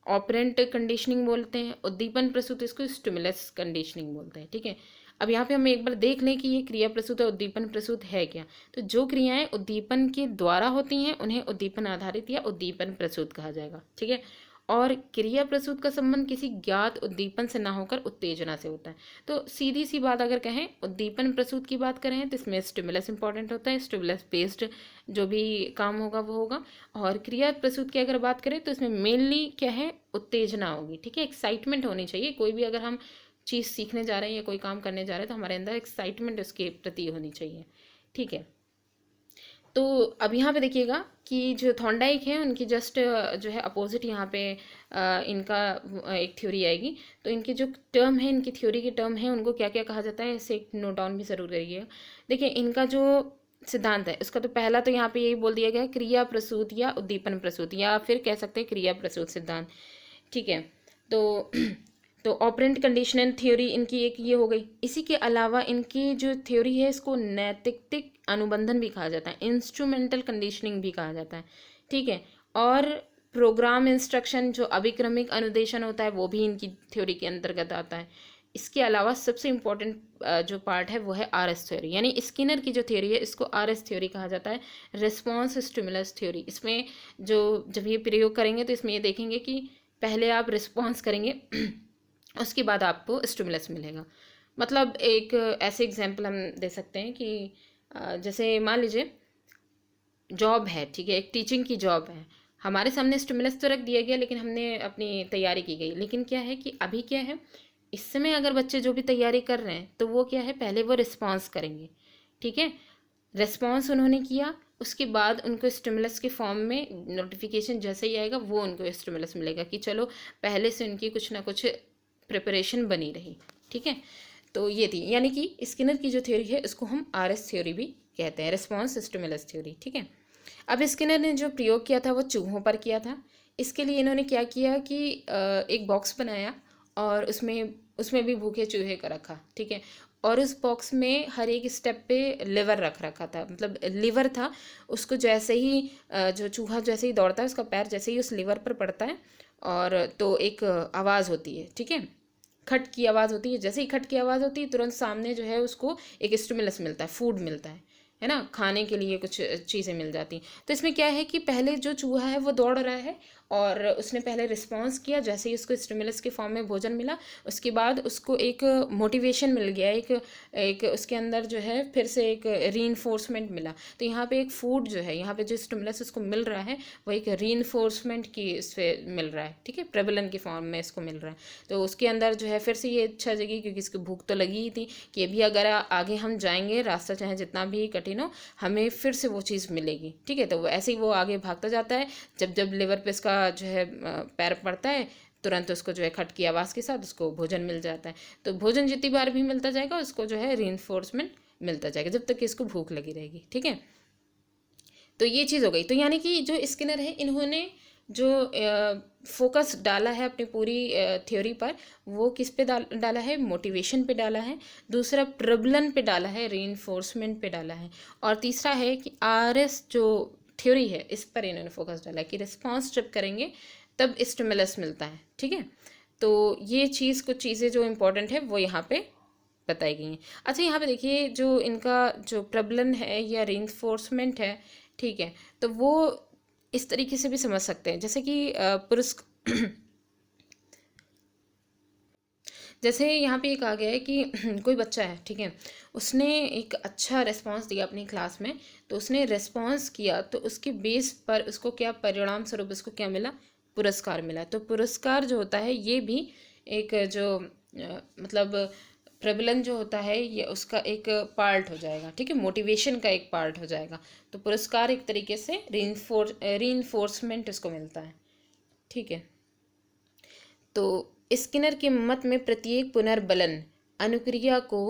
ऑपरेंट कंडीशनिंग बोलते हैं, उद्दीपन प्रसूत इसको स्टिमुलस कंडीशनिंग बोलते हैं, ठीक है। अब यहाँ पे हम एक बार देख लें कि ये क्रिया प्रसूत और उद्दीपन प्रसूत है क्या। तो जो क्रियाएं उद्दीपन के द्वारा होती हैं उन्हें उद्दीपन आधारित या उद्दीपन प्रसूत कहा जाएगा, ठीक है। और क्रिया प्रसूत का संबंध किसी ज्ञात उद्दीपन से ना होकर उत्तेजना से होता है। तो सीधी सी बात अगर कहें, उद्दीपन प्रसूत की बात करें तो इसमें स्टिमुलस इंपॉर्टेंट होता है, स्टिमुलस बेस्ड जो भी काम होगा वो होगा। और क्रिया प्रसूत की अगर बात करें तो इसमें मेनली क्या है, उत्तेजना होगी, ठीक है, एक्साइटमेंट होनी चाहिए। कोई भी अगर हम चीज़ सीखने जा रहे हैं या कोई काम करने जा रहे हैं तो हमारे अंदर एक्साइटमेंट उसके प्रति होनी चाहिए, ठीक है। तो अब यहाँ पे देखिएगा कि जो थॉर्नडाइक है उनकी जस्ट जो है अपोजिट यहाँ पे इनका एक थ्योरी आएगी। तो इनके जो टर्म है, इनकी थ्योरी के टर्म है, उनको क्या क्या कहा जाता है इसे एक नोट डाउन भी ज़रूर करिएगा। देखिए इनका जो सिद्धांत है उसका तो पहला तो यहाँ पे यही बोल दिया गया है, क्रिया प्रसूत या उद्दीपन प्रसूत, या फिर कह सकते हैं क्रिया प्रसूत सिद्धांत, ठीक है। तो तो ऑपरेंट कंडीशनल थ्योरी इनकी एक ये हो गई। इसी के अलावा इनकी जो थ्योरी है इसको नैतिक अनुबंधन भी कहा जाता है, इंस्ट्रूमेंटल कंडीशनिंग भी कहा जाता है, ठीक है। और प्रोग्राम इंस्ट्रक्शन जो अभिक्रमिक अनुदेशन होता है वो भी इनकी थ्योरी के अंतर्गत आता है। इसके अलावा सबसे इम्पोर्टेंट जो पार्ट है वो है आरएस थ्योरी, यानी स्किनर की जो थ्योरी है इसको आरएस थ्योरी कहा जाता है, रिस्पॉन्स स्टिमुलस थ्योरी। इसमें जो जब ये प्रयोग करेंगे तो इसमें ये देखेंगे कि पहले आप रिस्पॉन्स करेंगे उसके बाद आपको स्टिमुलस मिलेगा। मतलब एक ऐसे एग्जाम्पल हम दे सकते हैं कि जैसे मान लीजिए जॉब है, ठीक है, एक टीचिंग की जॉब है, हमारे सामने स्टिमुलस तो रख दिया गया लेकिन हमने अपनी तैयारी की गई। लेकिन क्या है कि अभी क्या है, इस समय अगर बच्चे जो भी तैयारी कर रहे हैं तो वो क्या है, पहले वो रिस्पॉन्स करेंगे, ठीक है। रिस्पॉन्स उन्होंने किया, उसके बाद उनको स्टिमुलस के फॉर्म में नोटिफिकेशन जैसे ही आएगा वो उनको स्टिमुलस मिलेगा कि चलो पहले से उनकी कुछ ना कुछ प्रिपरेशन बनी रही। ठीक है, तो ये थी, यानी कि स्किनर की जो थ्योरी है उसको हम RS थ्योरी भी कहते हैं, रिस्पॉन्स स्टिमुलस थ्योरी। ठीक है, अब स्किनर ने जो प्रयोग किया था वो चूहों पर किया था। इसके लिए इन्होंने क्या किया कि एक बॉक्स बनाया और उसमें उसमें भी भूखे चूहे का रखा। ठीक है, और उस बॉक्स में हर एक स्टेप पे लिवर रख रखा था, मतलब लिवर था। उसको जैसे ही जो चूहा जैसे ही दौड़ता है उसका पैर जैसे ही उस लिवर पर पड़ता है और तो एक आवाज़ होती है। ठीक है, खट की आवाज़ होती है। जैसे ही खट की आवाज़ होती है तुरंत सामने जो है उसको एक स्टिमुलस मिलता है, फूड मिलता है ना, खाने के लिए कुछ चीज़ें मिल जाती। तो इसमें क्या है कि पहले जो चूहा है वो दौड़ रहा है और उसने पहले रिस्पॉन्स किया, जैसे ही उसको स्टिमुलस के फॉर्म में भोजन मिला उसके बाद उसको एक मोटिवेशन मिल गया, एक एक उसके अंदर जो है फिर से एक रीइंफोर्समेंट मिला। तो यहाँ पे एक फूड जो है, यहाँ पे जो स्टिमुलस उसको मिल रहा है वो एक रीइंफोर्समेंट की इससे मिल रहा है। ठीक है, प्रबलन की फॉर्म में इसको मिल रहा है। तो उसके अंदर जो है फिर से ये इच्छा जगी, क्योंकि इसकी भूख तो लगी ही थी कि अभी अगर आगे हम जाएंगे रास्ता चाहे जितना भी कठिन हो हमें फिर से वो चीज़ मिलेगी। ठीक है, तो ऐसे ही वो आगे भागता जाता है। जब जब लिवर पे इसका जो है पैर पड़ता है तुरंत उसको जो है खट की आवाज़ के साथ उसको भोजन मिल जाता है। तो भोजन जितनी बार भी मिलता जाएगा उसको जो है रीइंफोर्समेंट मिलता जाएगा जब तक कि इसको भूख लगी रहेगी। ठीक है, तो ये चीज़ हो गई। तो यानी कि जो स्किनर है इन्होंने जो फोकस डाला है अपनी पूरी थ्योरी पर, वो किस पे डाला है, मोटिवेशन पे डाला है। दूसरा प्रबलन पे डाला है, रीइंफोर्समेंट पे डाला है। और तीसरा है कि RS जो थ्योरी है इस पर इन्होंने फोकस डाला है कि रिस्पॉन्स जब करेंगे तब स्टिमुलस मिलता है। ठीक है, तो ये चीज़ कुछ चीज़ें जो इम्पोर्टेंट है वो यहाँ पे बताई गई हैं। अच्छा, यहाँ पे देखिए जो इनका जो प्रबलन है या रीइंफोर्समेंट है, ठीक है, तो वो इस तरीके से भी समझ सकते हैं जैसे कि पुरस्कार जैसे यहाँ पे एक आ गया है कि कोई बच्चा है, ठीक है, उसने एक अच्छा रिस्पांस दिया अपनी क्लास में, तो उसने रिस्पांस किया तो उसके बेस पर उसको क्या परिणाम स्वरूप उसको क्या मिला, पुरस्कार मिला। तो पुरस्कार जो होता है ये भी एक जो मतलब प्रबलन जो होता है ये उसका एक पार्ट हो जाएगा। ठीक है, मोटिवेशन का एक पार्ट हो जाएगा। तो पुरस्कार एक तरीके से रीइंफोर्समेंट इसको मिलता है। ठीक है, तो स्किनर के मत में प्रत्येक पुनर्बलन अनुक्रिया को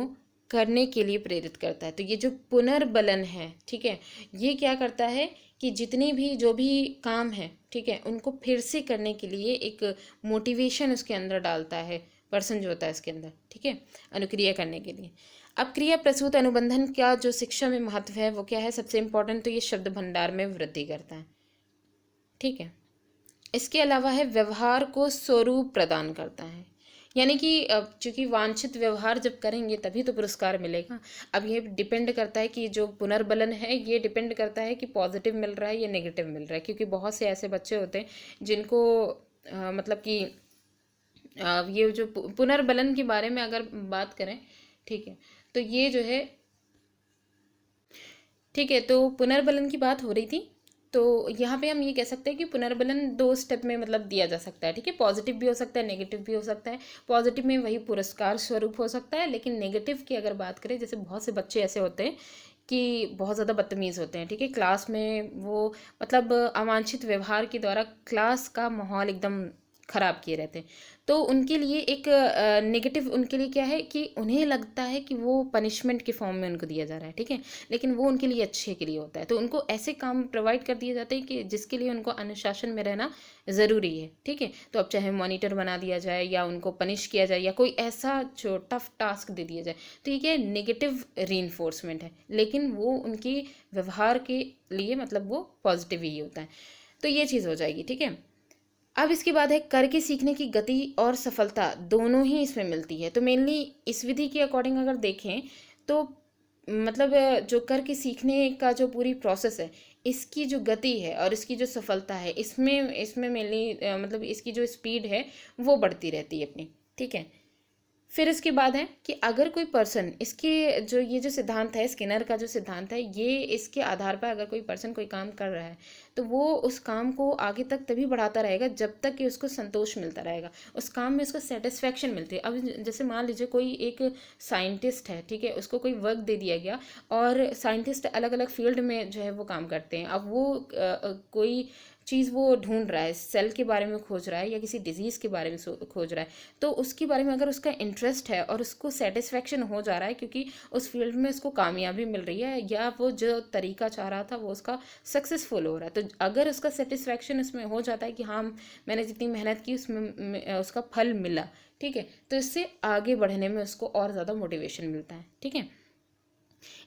करने के लिए प्रेरित करता है। तो ये जो पुनर्बलन है, ठीक है, ये क्या करता है कि जितने भी जो भी काम है, ठीक है, उनको फिर से करने के लिए एक मोटिवेशन उसके अंदर डालता है पर्सन जो होता है इसके अंदर। ठीक है, अनुक्रिया करने के लिए। अब क्रिया प्रसूत अनुबंधन का जो शिक्षा में महत्व है वो क्या है, सबसे इम्पोर्टेंट तो ये शब्द भंडार में वृद्धि करता है। ठीक है, इसके अलावा है व्यवहार को स्वरूप प्रदान करता है, यानी कि अब चूंकि वांछित व्यवहार जब करेंगे तभी तो पुरस्कार मिलेगा। अब ये डिपेंड करता है कि जो पुनर्बलन है ये डिपेंड करता है कि पॉजिटिव मिल रहा है या नेगेटिव मिल रहा है, क्योंकि बहुत से ऐसे बच्चे होते हैं जिनको मतलब कि ये जो पुनर्बलन के बारे में अगर बात करें, ठीक है, तो ये जो है, ठीक है, तो पुनर्बलन की बात हो रही थी। तो यहाँ पे हम ये कह सकते हैं कि पुनर्बलन 2 स्टेप में मतलब दिया जा सकता है। ठीक है, पॉजिटिव भी हो सकता है, नेगेटिव भी हो सकता है। पॉजिटिव में वही पुरस्कार स्वरूप हो सकता है, लेकिन नेगेटिव की अगर बात करें, जैसे बहुत से बच्चे ऐसे होते हैं कि बहुत ज़्यादा बदतमीज़ होते हैं। ठीक है, क्लास में वो मतलब अवांछित व्यवहार के द्वारा क्लास का माहौल एकदम ख़राब किए रहते हैं। तो उनके लिए एक नेगेटिव उनके लिए क्या है कि उन्हें लगता है कि वो पनिशमेंट के फॉर्म में उनको दिया जा रहा है। ठीक है, लेकिन वो उनके लिए अच्छे के लिए होता है। तो उनको ऐसे काम प्रोवाइड कर दिए जाते हैं कि जिसके लिए उनको अनुशासन में रहना ज़रूरी है। ठीक है, तो अब चाहे मॉनिटर बना दिया जाए या उनको पनिश किया जाए या कोई ऐसा जो टफ टास्क दे दिया जाए, तो ये क्या है, नेगेटिव रीइंफोर्समेंट है, लेकिन वो उनकी व्यवहार के लिए मतलब वो पॉजिटिव ही होता है। तो ये चीज़ हो जाएगी। ठीक है, अब इसके बाद है करके सीखने की गति और सफलता दोनों ही इसमें मिलती है। तो मेनली इस विधि के अकॉर्डिंग अगर देखें तो मतलब जो करके सीखने का जो पूरी प्रोसेस है, इसकी जो गति है और इसकी जो सफलता है, इसमें इसमें मेनली मतलब इसकी जो स्पीड है वो बढ़ती रहती है अपनी। ठीक है, फिर इसके बाद है कि अगर कोई पर्सन इसके जो ये जो सिद्धांत है, स्किनर का जो सिद्धांत है, ये इसके आधार पर अगर कोई पर्सन कोई काम कर रहा है तो वो उस काम को आगे तक तभी बढ़ाता रहेगा जब तक कि उसको संतोष मिलता रहेगा, उस काम में उसको सेटिस्फैक्शन मिलती है। अब जैसे मान लीजिए कोई एक साइंटिस्ट है, ठीक है, उसको कोई वर्क दे दिया गया और साइंटिस्ट अलग अलग फील्ड में जो है वो काम करते हैं। अब वो कोई चीज़ वो ढूंढ रहा है, सेल के बारे में खोज रहा है या किसी डिजीज़ के बारे में खोज रहा है, तो उसके बारे में अगर उसका इंटरेस्ट है और उसको सेटिस्फेक्शन हो जा रहा है क्योंकि उस फील्ड में उसको कामयाबी मिल रही है या वो जो तरीका चाह रहा था वो उसका सक्सेसफुल हो रहा है, तो अगर उसका सेटिस्फेक्शन उसमें हो जाता है कि हाँ मैंने जितनी मेहनत की उसमें उसका फल मिला, ठीक है, तो इससे आगे बढ़ने में उसको और ज़्यादा मोटिवेशन मिलता है। ठीक है,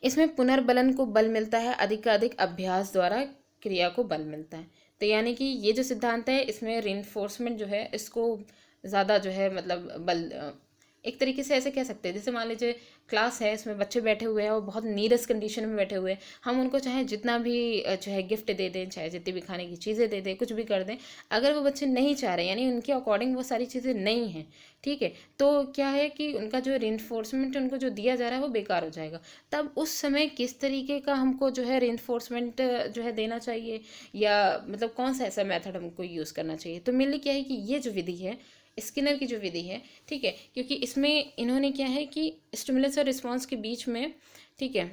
इसमें पुनर्बलन को बल मिलता है, अधिक अभ्यास द्वारा क्रिया को बल मिलता है। तो यानी कि ये जो सिद्धांत है इसमें रीइंफोर्समेंट जो है इसको ज़्यादा जो है मतलब बल, एक तरीके से ऐसे कह सकते हैं जैसे मान लीजिए क्लास है, इसमें बच्चे बैठे हुए हैं और बहुत नीरस कंडीशन में बैठे हुए हैं, हम उनको चाहे जितना भी जो है गिफ्ट दे दें, चाहे जितनी भी खाने की चीज़ें दे दें, कुछ भी कर दें, अगर वो बच्चे नहीं चाह रहे यानी उनके अकॉर्डिंग वो सारी चीज़ें नहीं हैं, ठीक है, तो क्या है कि उनका जो रीइंफोर्समेंट उनको जो दिया जा रहा है वो बेकार हो जाएगा। तब उस समय किस तरीके का हमको जो है रीइंफोर्समेंट जो है देना चाहिए या मतलब कौन सा ऐसा मेथड हमको यूज़ करना चाहिए, तो मेनली क्या है कि ये जो विधि है, स्किनर की जो विधि है, ठीक है, क्योंकि इसमें इन्होंने क्या है कि स्टिमुलस और रिस्पॉन्स के बीच में, ठीक है,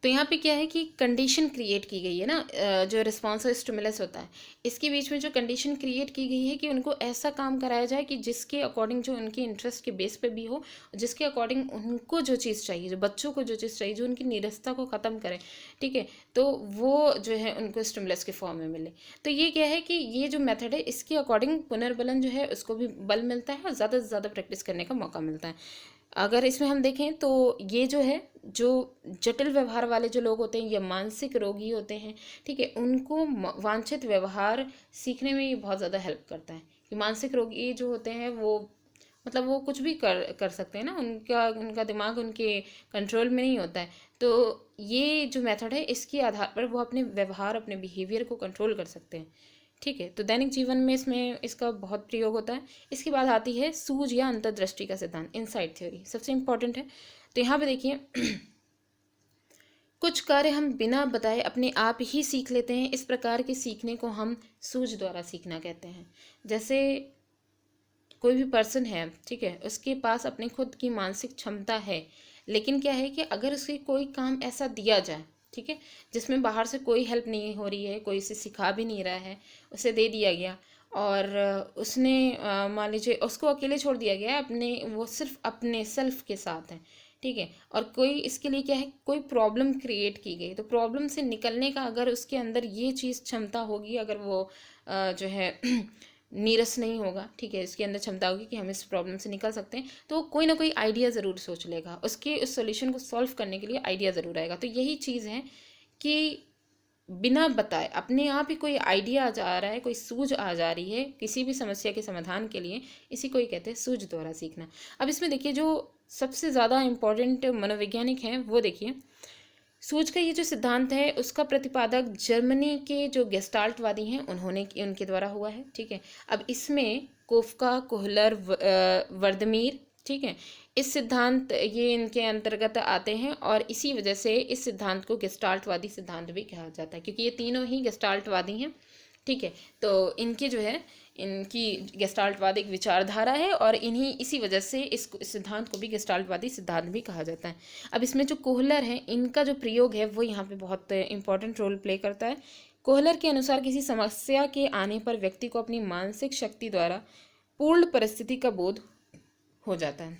तो यहाँ पे क्या है कि कंडीशन क्रिएट की गई है ना, जो रिस्पॉन्स और स्टिमुलस होता है इसके बीच में जो कंडीशन क्रिएट की गई है कि उनको ऐसा काम कराया जाए कि जिसके अकॉर्डिंग जो उनके इंटरेस्ट के बेस पे भी हो, जिसके अकॉर्डिंग उनको जो चीज़ चाहिए, जो बच्चों को जो चीज़ चाहिए, जो उनकी नीरसता को ख़त्म करे, ठीक है, तो वो जो है उनको स्टिमुलस के फॉर्म में मिले। तो ये क्या है कि ये जो मेथड है इसके अकॉर्डिंग पुनर्बलन जो है उसको भी बल मिलता है और ज़्यादा से ज़्यादा प्रैक्टिस करने का मौका मिलता है। अगर इसमें हम देखें तो ये जो है जो जटिल व्यवहार वाले जो लोग होते हैं या मानसिक रोगी होते हैं, ठीक है, उनको वांछित व्यवहार सीखने में ये बहुत ज़्यादा हेल्प करता है कि मानसिक रोगी जो होते हैं वो मतलब वो कुछ भी कर सकते हैं ना, उनका उनका दिमाग उनके कंट्रोल में नहीं होता है, तो ये जो मेथड है इसके आधार पर वो अपने व्यवहार अपने बिहेवियर को कंट्रोल कर सकते हैं। ठीक है, तो दैनिक जीवन में इसमें इसका बहुत प्रयोग होता है। इसके बाद आती है सूझ या अंतर्दृष्टि का सिद्धांत, इनसाइट थ्योरी, सबसे इंपॉर्टेंट है। तो यहाँ पे देखिए कुछ कार्य हम बिना बताए अपने आप ही सीख लेते हैं, इस प्रकार के सीखने को हम सूझ द्वारा सीखना कहते हैं। जैसे कोई भी पर्सन है, ठीक है, उसके पास अपनी खुद की मानसिक क्षमता है, लेकिन क्या है कि अगर उसे कोई काम ऐसा दिया जाए, ठीक है, जिसमें बाहर से कोई हेल्प नहीं हो रही है, कोई इसे सिखा भी नहीं रहा है, उसे दे दिया गया और उसने मान लीजिए उसको अकेले छोड़ दिया गया है, अपने वो सिर्फ अपने सेल्फ के साथ है, ठीक है, और कोई इसके लिए क्या है कोई प्रॉब्लम क्रिएट की गई, तो प्रॉब्लम से निकलने का अगर उसके अंदर ये चीज़ क्षमता होगी, अगर वो जो है नीरस नहीं होगा, ठीक है, इसके अंदर क्षमता होगी कि हम इस प्रॉब्लम से निकल सकते हैं, तो कोई ना कोई आइडिया ज़रूर सोच लेगा, उसके उस सॉल्यूशन को सॉल्व करने के लिए आइडिया ज़रूर आएगा। तो यही चीज़ है कि बिना बताए अपने आप ही कोई आइडिया आ जा रहा है, कोई सूझ आ जा रही है किसी भी समस्या के समाधान के लिए, इसी को ही कहते हैं सूझ द्वारा सीखना। अब इसमें देखिए जो सबसे ज़्यादा इम्पोर्टेंट मनोवैज्ञानिक हैं वो देखिए, सूझ का ये जो सिद्धांत है उसका प्रतिपादक जर्मनी के जो गेस्टाल्टवादी हैं उन्होंने उनके द्वारा हुआ है, ठीक है। अब इसमें कोफका, कोहलर, वर्दमीर, ठीक है, इस सिद्धांत ये इनके अंतर्गत आते हैं और इसी वजह से इस सिद्धांत को गेस्टाल्टवादी सिद्धांत भी कहा जाता है क्योंकि ये तीनों ही गेस्टाल्टवादी हैं, ठीक है। तो इनके जो है इनकी गेस्टाल्टवादी एक विचारधारा है और इन्हीं इसी वजह से इस सिद्धांत को भी गेस्टाल्टवादी सिद्धांत भी कहा जाता है। अब इसमें जो कोहलर है इनका जो प्रयोग है वो यहाँ पे बहुत इंपॉर्टेंट रोल प्ले करता है। कोहलर के अनुसार किसी समस्या के आने पर व्यक्ति को अपनी मानसिक शक्ति द्वारा पूर्ण परिस्थिति का बोध हो जाता है।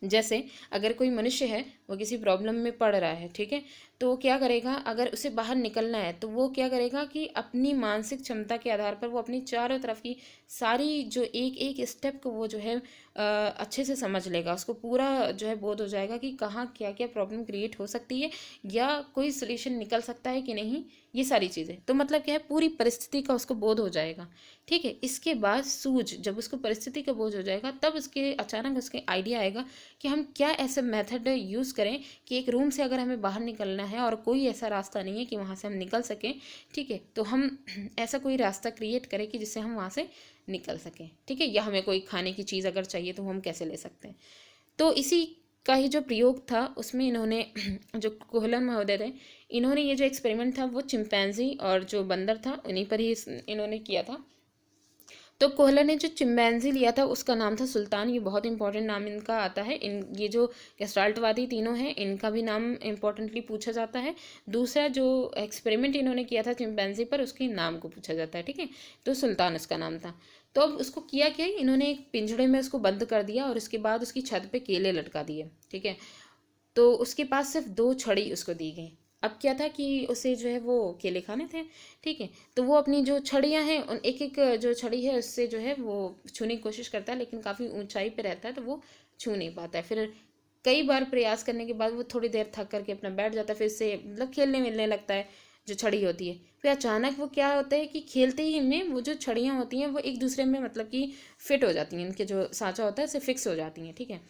जैसे अगर कोई मनुष्य है वो किसी प्रॉब्लम में पड़ रहा है, ठीक है, तो वो क्या करेगा, अगर उसे बाहर निकलना है तो वो क्या करेगा कि अपनी मानसिक क्षमता के आधार पर वो अपनी चारों तरफ की सारी जो एक एक स्टेप को वो जो है अच्छे से समझ लेगा, उसको पूरा जो है बोध हो जाएगा कि कहाँ क्या क्या प्रॉब्लम क्रिएट हो सकती है या कोई सोल्यूशन निकल सकता है कि नहीं, ये सारी चीज़ें, तो मतलब क्या है पूरी परिस्थिति का उसको बोध हो जाएगा, ठीक है। इसके बाद सूझ, जब उसको परिस्थिति का बोध हो जाएगा तब उसके अचानक उसके आइडिया आएगा कि हम क्या ऐसे मेथड यूज़ करें कि एक रूम से अगर हमें बाहर निकलना है और कोई ऐसा रास्ता नहीं है कि वहाँ से हम निकल सकें, ठीक है, तो हम ऐसा कोई रास्ता क्रिएट करें कि जिससे हम वहाँ से निकल सकें, ठीक है। या हमें कोई खाने की चीज़ अगर चाहिए तो हम कैसे ले सकते हैं। तो इसी का ही जो प्रयोग था उसमें इन्होंने जो कोहलन महोदय थे, इन्होंने ये जो एक्सपेरिमेंट था वो चिंपैंजी और जो बंदर था उन्हीं पर ही इन्होंने किया था। तो कोहलर ने जो चिंपैंजी लिया था उसका नाम था सुल्तान। ये बहुत इंपॉर्टेंट नाम इनका आता है। ये जो गेस्टाल्टवादी तीनों हैं इनका भी नाम इंपॉर्टेंटली पूछा जाता है। दूसरा जो एक्सपेरिमेंट इन्होंने किया था चिंपैंजी पर उसके नाम को पूछा जाता है, ठीक है। तो सुल्तान उसका नाम था। तो अब उसको किया क्या, इन्होंने एक पिंजड़े में उसको बंद कर दिया और उसके बाद उसकी छत पे केले लटका दिए, ठीक है। तो उसके पास सिर्फ 2 छड़ी उसको दी गई। अब क्या था कि उसे जो है वो केले खाने थे, ठीक है। तो वो अपनी जो छड़ियाँ हैं उन एक एक जो छड़ी है उससे जो है वो छूने की कोशिश करता है, लेकिन काफ़ी ऊंचाई पे रहता है तो वो छू नहीं पाता है। फिर कई बार प्रयास करने के बाद वो थोड़ी देर थक करके अपना बैठ जाता है, फिर से मतलब खेलने मिलने लगता है जो छड़ी होती है। फिर अचानक वो क्या होता है कि खेलते ही में वो जो छड़ियाँ होती हैं वो एक दूसरे में मतलब कि फिट हो जाती हैं, इनके जो सांचा होता है उसे फिक्स हो जाती हैं, ठीक है।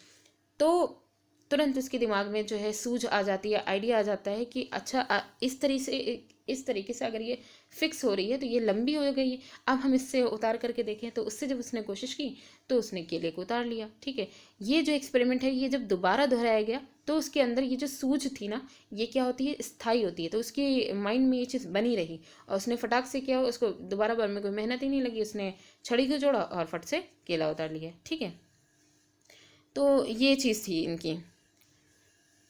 तो तुरंत उसके दिमाग में जो है सूझ आ जाती है, आइडिया आ जाता है कि अच्छा इस तरीके से अगर ये फिक्स हो रही है तो ये लंबी हो गई है, अब हम इससे उतार करके देखें। तो उससे जब उसने कोशिश की तो उसने केले को उतार लिया, ठीक है। ये जो एक्सपेरिमेंट है ये जब दोबारा दोहराया गया तो उसके अंदर ये जो सूझ थी ना ये क्या होती है, स्थायी होती है। तो उसके माइंड में ये चीज़ बनी रही और उसने फटाक से किया, उसको दोबारा बार में कोई मेहनत ही नहीं लगी, उसने छड़ी को जोड़ा और फट से केला उतार लिया, ठीक है। तो ये चीज़ थी इनकी,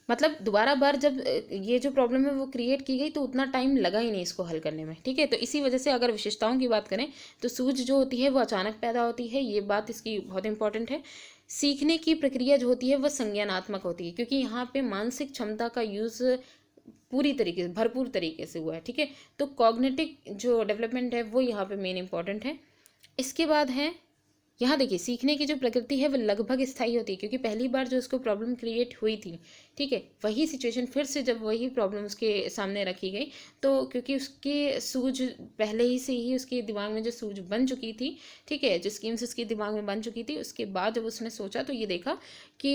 मतलब दोबारा बार जब ये जो प्रॉब्लम है वो क्रिएट की गई तो उतना टाइम लगा ही नहीं इसको हल करने में, ठीक है। तो इसी वजह से अगर विशेषताओं की बात करें तो सूझ जो होती है वो अचानक पैदा होती है, ये बात इसकी बहुत इंपॉर्टेंट है। सीखने की प्रक्रिया जो होती है वह संज्ञानात्मक होती है, क्योंकि यहाँ पे मानसिक क्षमता का यूज़ पूरी तरीके से भरपूर तरीके से हुआ है, ठीक है। तो कॉग्निटिव जो डेवलपमेंट है वो यहाँ पे मेन इंपॉर्टेंट है। इसके बाद है यहाँ देखिए सीखने की जो प्रकृति है वो लगभग स्थायी होती है, क्योंकि पहली बार जो उसको प्रॉब्लम क्रिएट हुई थी, ठीक है, वही सिचुएशन फिर से जब वही प्रॉब्लम उसके सामने रखी गई तो क्योंकि उसकी सूझ पहले ही से ही उसके दिमाग में जो सूझ बन चुकी थी, ठीक है, जो स्कीम्स उसके दिमाग में बन चुकी थी, उसके बाद जब उसने सोचा तो ये देखा कि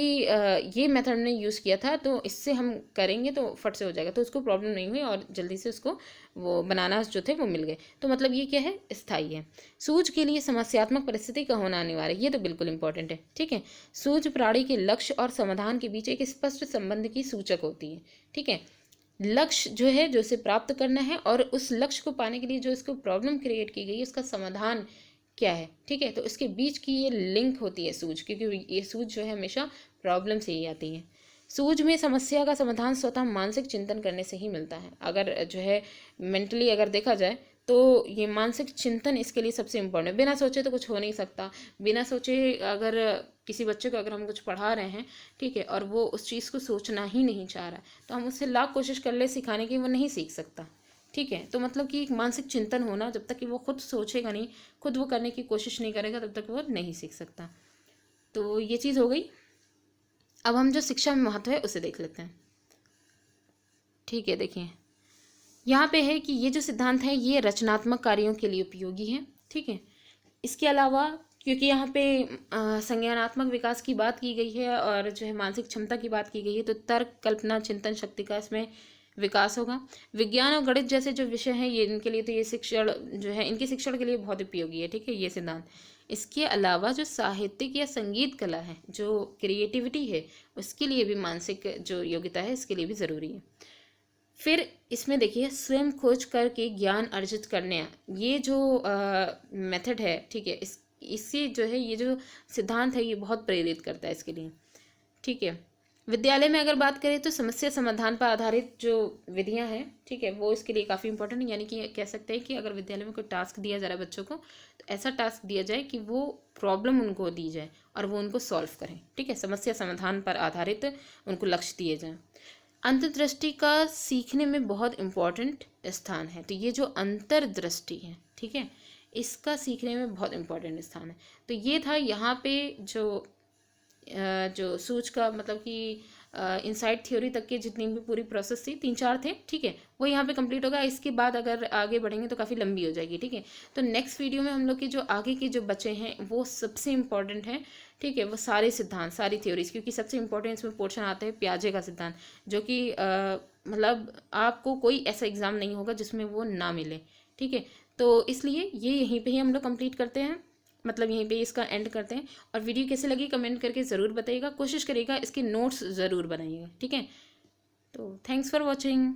ये मेथड ने यूज़ किया था तो इससे हम करेंगे तो फट से हो जाएगा, तो उसको प्रॉब्लम नहीं हुई और जल्दी से उसको वो बनाना जो थे वो मिल गए। तो मतलब ये क्या है, स्थायी है। सूझ के लिए समस्यात्मक परिस्थिति का होना अनिवार्य है, ये तो बिल्कुल इंपॉर्टेंट है, ठीक है। सूझ प्राणी के लक्ष्य और समाधान के बीच एक स्पष्ट संबंध की सूचक होती है, ठीक है। लक्ष्य जो है जो उसे प्राप्त करना है और उस लक्ष्य को पाने के लिए जो इसको प्रॉब्लम क्रिएट की गई है उसका समाधान क्या है, ठीक है। तो इसके बीच की ये लिंक होती है सूझ, क्योंकि ये सूझ जो है हमेशा प्रॉब्लम से ही आती है। सूझ में समस्या का समाधान स्वतः मानसिक चिंतन करने से ही मिलता है। अगर जो है मेंटली अगर देखा जाए तो ये मानसिक चिंतन इसके लिए सबसे इम्पोर्टेंट है। बिना सोचे तो कुछ हो नहीं सकता। बिना सोचे अगर किसी बच्चे को अगर हम कुछ पढ़ा रहे हैं, ठीक है, और वो उस चीज़ को सोचना ही नहीं चाह रहा है तो हम उससे लाख कोशिश कर ले सिखाने की, वो नहीं सीख सकता, ठीक है। तो मतलब कि एक मानसिक चिंतन होना, जब तक कि वो खुद सोचेगा नहीं, खुद वो करने की कोशिश नहीं करेगा, तब तक वो नहीं सीख सकता। तो ये चीज़ हो गई। अब हम जो शिक्षा में महत्व है उसे देख लेते हैं, ठीक है। देखिए यहाँ पे है कि ये जो सिद्धांत है ये रचनात्मक कार्यों के लिए उपयोगी है, ठीक है। इसके अलावा क्योंकि यहाँ पे संज्ञानात्मक विकास की बात की गई है और जो है मानसिक क्षमता की बात की गई है, तो तर्क, कल्पना, चिंतन शक्ति का इसमें विकास होगा। विज्ञान और गणित जैसे जो विषय हैं ये इनके लिए तो ये शिक्षण जो है इनके शिक्षण के लिए बहुत उपयोगी है, ठीक है, ये सिद्धांत। इसके अलावा जो साहित्यिक या संगीत कला है, जो क्रिएटिविटी है, उसके लिए भी मानसिक जो योग्यता है इसके लिए भी ज़रूरी है। फिर इसमें देखिए स्वयं खोज करके ज्ञान अर्जित करने, ये जो मेथड है, ठीक है, इससे जो है ये जो सिद्धांत है ये बहुत प्रेरित करता है इसके लिए, ठीक है। विद्यालय में अगर बात करें तो समस्या समाधान पर आधारित जो विधियां हैं, ठीक है, वो इसके लिए काफ़ी इंपॉर्टेंट है। यानी कि कह सकते हैं कि अगर विद्यालय में कोई टास्क दिया जा रहा है बच्चों को तो ऐसा टास्क दिया जाए कि वो प्रॉब्लम उनको दी जाए और वो उनको सॉल्व करें, ठीक है, समस्या समाधान पर आधारित उनको लक्ष्य दिए जाएँ। अंतर्दृष्टि का सीखने में बहुत इम्पॉर्टेंट स्थान है। तो ये जो अंतर्दृष्टि है, ठीक है, इसका सीखने में बहुत इम्पॉर्टेंट स्थान है। तो ये था यहाँ पे जो जो सूझ का मतलब कि इनसाइड थ्योरी तक के जितनी भी पूरी प्रोसेस थी, 3-4 थे, ठीक है, वो यहाँ पे कंप्लीट होगा। इसके बाद अगर आगे बढ़ेंगे तो काफ़ी लंबी हो जाएगी, ठीक है। तो नेक्स्ट वीडियो में हम लोग के जो आगे के जो बचे हैं वो सबसे इंपॉर्टेंट है, ठीक है, वो सारे सिद्धांत, सारी थ्योरीज, क्योंकि सबसे इंपॉर्टेंट इसमें पोर्शन आता है पियाजे का सिद्धांत, जो कि मतलब आपको कोई ऐसा एग्ज़ाम नहीं होगा जिसमें वो ना मिले, ठीक है। तो इसलिए ये यहीं पे ही हम लोग कंप्लीट करते हैं, मतलब यहीं पे इसका एंड करते हैं। और वीडियो कैसे लगी कमेंट करके ज़रूर बताइएगा, कोशिश करिएगा इसके नोट्स ज़रूर बनाइएगा, ठीक है। तो थैंक्स फॉर वॉचिंग।